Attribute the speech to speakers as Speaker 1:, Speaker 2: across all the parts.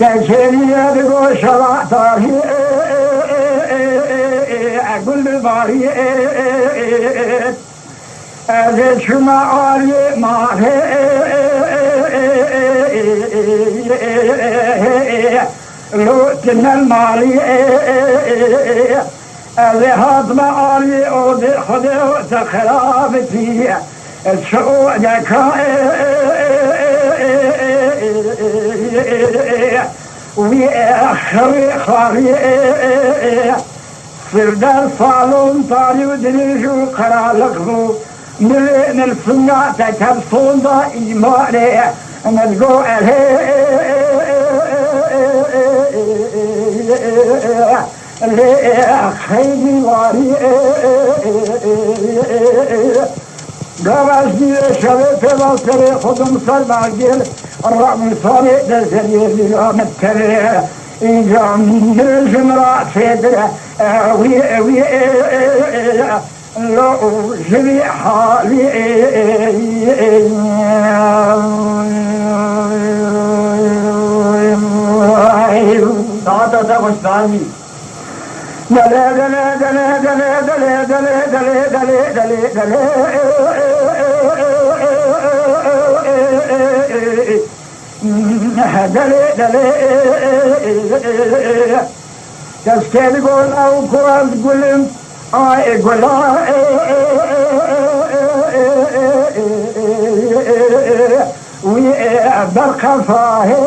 Speaker 1: كشريعة بشرع طاري أقول باري أزيد شما عالي ماري لو تنا المالي أزيد ما عالي أودي خدو تخرابتي الشعور جاكا ويأخري خاري سردار صالون طاري ودريجو قرالقو نلسنا تكبسون دا إيماني نلقو خيدي واري قابشني شبه باسري خدم سر معجل الرقم صاري دزري للعام التري إنجام نرجم رأسي دري وي لو جري حالي
Speaker 2: تعطى خوشدارمی
Speaker 1: دلي دلي دلي دلي دلي دلي دلي دلي دلي دلي دلي كسكين قول أو قول قولم آي قولا وبرقى فاهي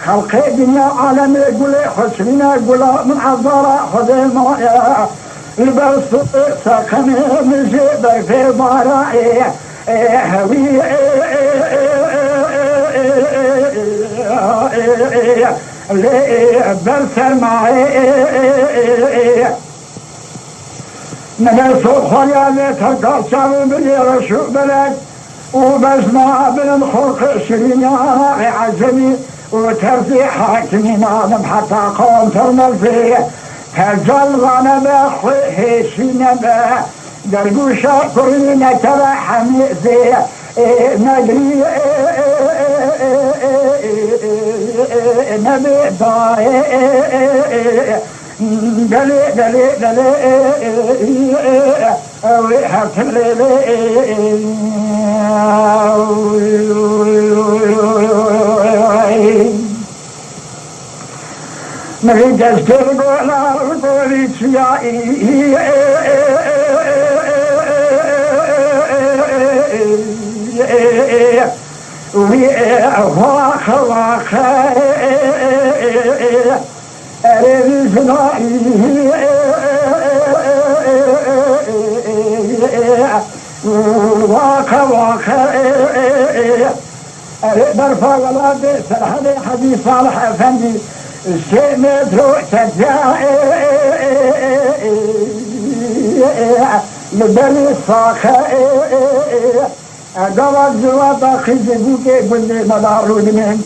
Speaker 1: خلقي دنيا عالم يقول حسننا يقول من عذارة خذي معايا البس ساقني مجيبك في مرائي هوي برسل معي من الصبح يا تلقى صار بلي رشو بلد وبسمع من الخلق سرينا عزمي وترفي حاكمين عالم حتى قوم ترمزي تجل غنم هيشين درقو شاكرين ترى حميزي ندري نبي ضاي دلي دلي دلي ويحت الليل مريد استرقل القولي سيائي واخ واخ أريد زنائي واخ واخ أريد برفع الأرض سرحني حديث صالح أفندي الشيء مترو تجاه لبني الصاخة أقوى الزوات أخي جدوك قلني مدارود من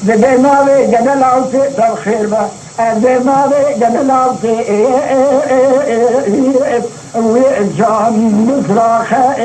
Speaker 1: ذي ماذي جدل عوتي بالخير با ذي ماذي جدل عوتي ويجان مزراخة